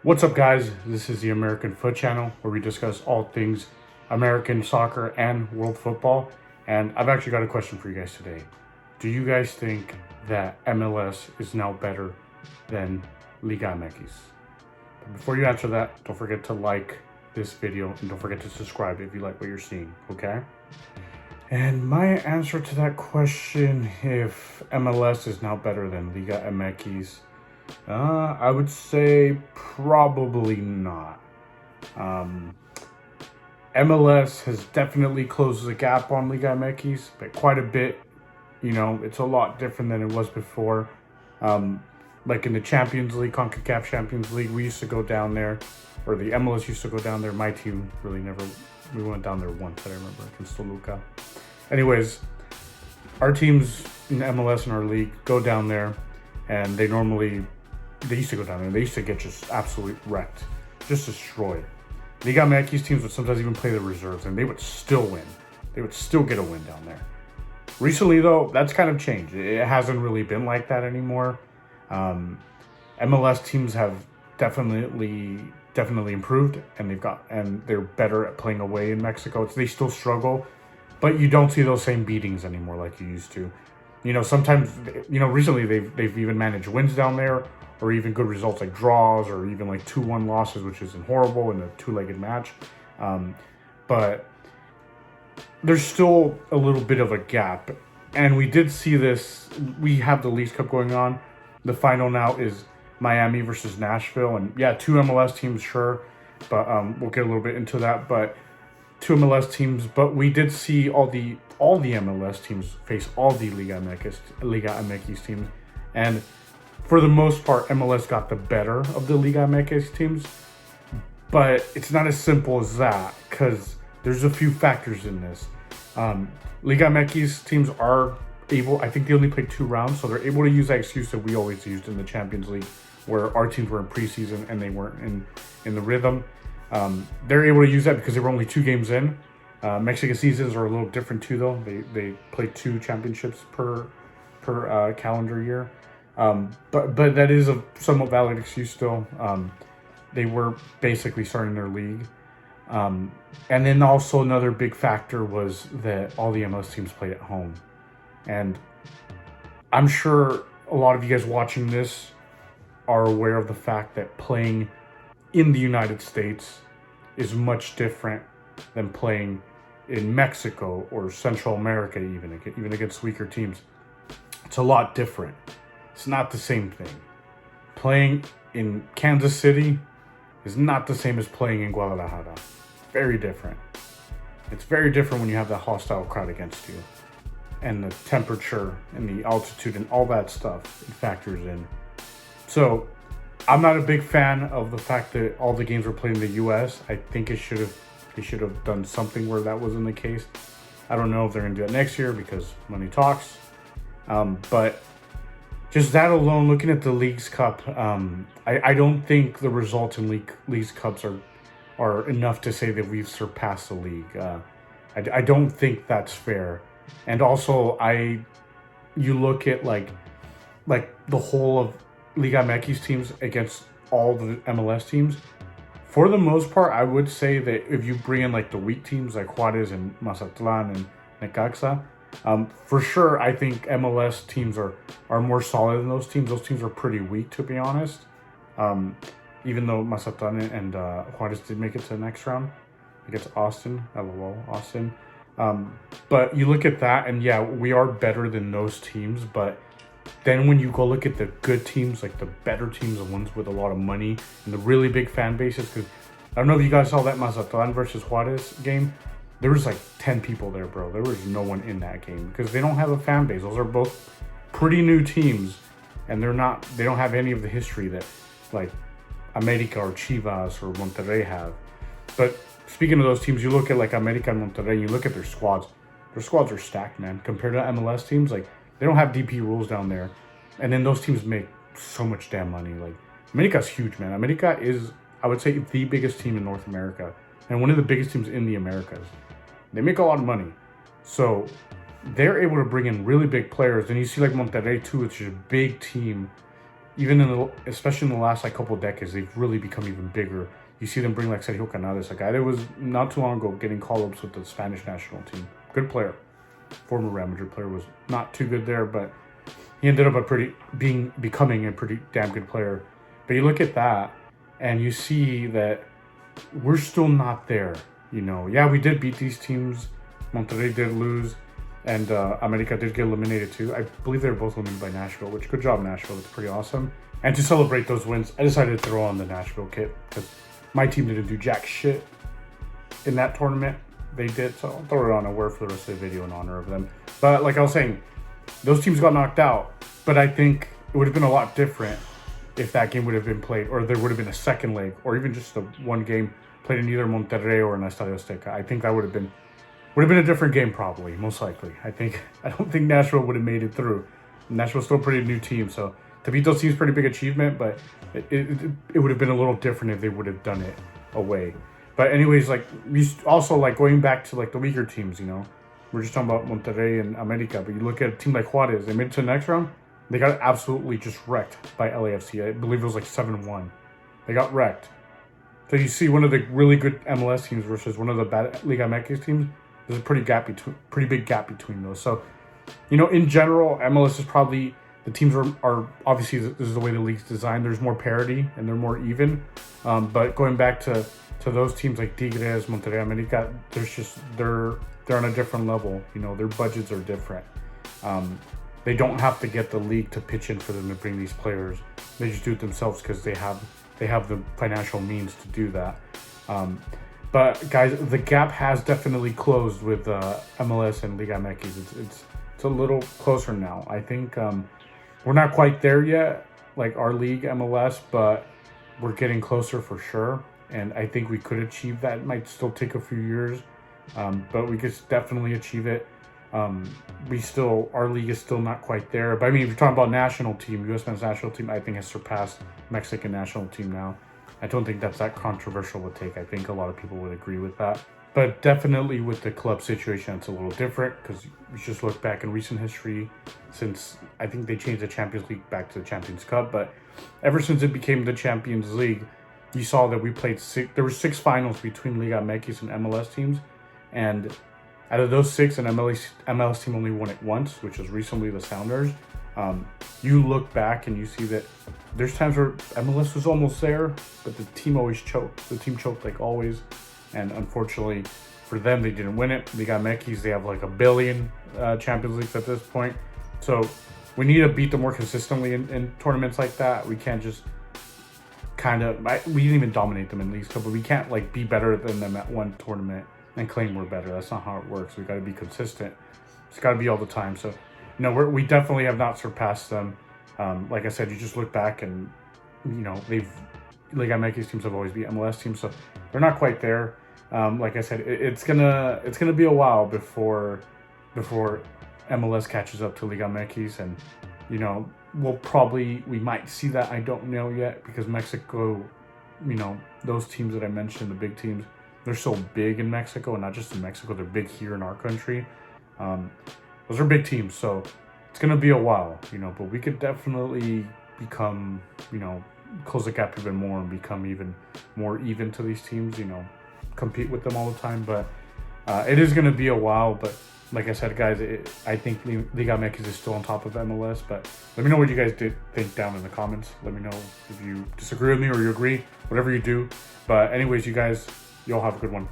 What's up, guys? This is the American Foot Channel, where we discuss all things American soccer and world football. And I've actually got a question for you guys today. Do you guys think that MLS is now better than Liga MX? But before you answer that, don't forget to like this video and don't forget to subscribe if you like what you're seeing, okay? And my answer to that question, if MLS is now better than Liga MX, I would say probably not. MLS has definitely closed the gap on Liga MX, but quite a bit. You know, it's a lot different than it was before. Like in the Champions League, CONCACAF Champions League, we used to go down there, or the MLS used to go down there. My team really never, we went down there once, I remember, against Toluca. Anyways, our teams in MLS in our league go down there, and they used to go down there. They used to get just absolutely wrecked, just destroyed. Liga MX teams would sometimes even play the reserves, and they would still win. They would still get a win down there. Recently, though, that's kind of changed. It hasn't really been like that anymore. MLS teams have definitely improved, and they're better at playing away in Mexico. They still struggle, but you don't see those same beatings anymore like you used to. You know, sometimes, recently they've even managed wins down there, or even good results like draws, or even like 2-1 losses, which isn't horrible in a two-legged match. But there's still a little bit of a gap. And we did see this. We have the League Cup going on. The final now is Miami versus Nashville. And yeah, two MLS teams, sure. But we'll get a little bit into that. But two MLS teams. But we did see all the MLS teams face all the Liga MX teams. And for the most part, MLS got the better of the Liga MX teams. But it's not as simple as that, because there's a few factors in this. Liga MX teams are able, I think they only played 2 rounds, so they're able to use that excuse that we always used in the Champions League, where our teams were in preseason and they weren't in the rhythm. They're able to use that because they were only 2 games in. Mexican seasons are a little different too, though. They play 2 championships per calendar year. But that is a somewhat valid excuse still. They were basically starting their league. And then also another big factor was that all the MLS teams played at home. And I'm sure a lot of you guys watching this are aware of the fact that playing in the United States is much different than playing in Mexico or Central America, even against weaker teams. It's a lot different. It's not the same thing. Playing in Kansas City is not the same as playing in Guadalajara. Very different. It's very different when you have that hostile crowd against you. And the temperature and the altitude and all that stuff factors in. So I'm not a big fan of the fact that all the games were played in the US. I think they should have done something where that wasn't the case. I don't know if they're gonna do that next year because money talks. But just that alone, looking at the Leagues Cup, I don't think the results in Leagues Cups are enough to say that we've surpassed the league. I don't think that's fair. And also, you look at like the whole of Liga MX teams against all the MLS teams. For the most part, I would say that if you bring in like the weak teams like Juarez and Mazatlan and Necaxa, for sure, I think MLS teams are more solid than those teams. Those teams are pretty weak, to be honest. Even though Mazatlan and Juarez did make it to the next round against Austin, LOL, Austin. But you look at that, and yeah, we are better than those teams. But then when you go look at the good teams, like the better teams, the ones with a lot of money and the really big fan bases, because I don't know if you guys saw that Mazatlan versus Juarez game. There was like 10 people there, bro. There was no one in that game because they don't have a fan base. Those are both pretty new teams, and they don't have any of the history that like America or Chivas or Monterrey have. But speaking of those teams, you look at like America and Monterrey, you look at their squads. Their squads are stacked, man. Compared to MLS teams, like they don't have DP rules down there. And then those teams make so much damn money. Like America's huge, man. America is, I would say, the biggest team in North America and one of the biggest teams in the Americas. They make a lot of money. So they're able to bring in really big players. And you see like Monterrey too, which is a big team. even especially in the last like couple of decades, they've really become even bigger. You see them bring like Sergio Canales, a guy that was not too long ago getting call-ups with the Spanish national team. Good player. Former Real Madrid player, was not too good there, but he ended up becoming a pretty damn good player. But you look at that and you see that we're still not there. Yeah, we did beat these teams. Monterrey did lose, and America did get eliminated too. I believe they were both eliminated by Nashville, which good job, Nashville. It's pretty awesome. And to celebrate those wins, I decided to throw on the Nashville kit because my team didn't do jack shit in that tournament. They did, so I'll throw it on and wear for the rest of the video in honor of them. But like I was saying, those teams got knocked out, but I think it would have been a lot different if that game would have been played, or there would have been a second leg, or even just a one game played in either Monterrey or in Estadio Azteca. I think that would have been a different game, probably, most likely. I don't think Nashville would have made it through. Nashville's still a pretty new team, so to beat those teams, pretty big achievement, but it would have been a little different if they would have done it away. But anyways, like, we also, like, going back to like the weaker teams, we're just talking about Monterrey and America, but you look at a team like Juarez, they made it to the next round, they got absolutely just wrecked by LAFC. I believe it was like 7-1. They got wrecked. So you see one of the really good MLS teams versus one of the bad Liga MX teams. There's a pretty big gap between those. So, in general, MLS is probably, the teams are obviously, this is the way the league's designed. There's more parity and they're more even. But going back to those teams like Tigres, Monterrey, America, they're on a different level. Their budgets are different. They don't have to get the league to pitch in for them to bring these players. They just do it themselves because they have the financial means to do that. But guys, the gap has definitely closed with MLS and Liga MX. It's a little closer now. I think we're not quite there yet, like our league MLS, but we're getting closer for sure. And I think we could achieve that. It might still take a few years, but we could definitely achieve it. Our league is still not quite there. But I mean, if you're talking about national team, U.S. men's national team, I think has surpassed Mexican national team now. I don't think that's that controversial to take. I think a lot of people would agree with that. But definitely with the club situation, it's a little different because you just look back in recent history since I think they changed the Champions League back to the Champions Cup. But ever since it became the Champions League, you saw that we played there were 6 finals between Liga MX and MLS teams. And out of those 6, an MLS team only won it once, which was recently the Sounders. You look back and you see that there's times where MLS was almost there, but the team always choked. The team choked like always. And unfortunately for them, they didn't win it. Liga MX, they have like 1 billion Champions Leagues at this point. So we need to beat them more consistently in tournaments like that. We can't just we didn't even dominate them in Leagues Cup, but we can't like be better than them at one tournament and claim we're better. That's not how it works. We got to be consistent. It's got to be all the time. So, we definitely have not surpassed them. Like I said, you just look back and, Liga MX teams have always beat MLS teams, so they're not quite there. Like I said, it's gonna be a while before MLS catches up to Liga MX, and we might see that. I don't know yet because Mexico, those teams that I mentioned, the big teams, they're so big in Mexico, and not just in Mexico, they're big here in our country. Those are big teams, so it's going to be a while, but we could definitely become, close the gap even more and become even more even to these teams, compete with them all the time. But it is going to be a while, but like I said, guys, I think Liga MX is still on top of MLS, but let me know what you guys think down in the comments. Let me know if you disagree with me or you agree, whatever you do. But anyways, you guys, y'all have a good one.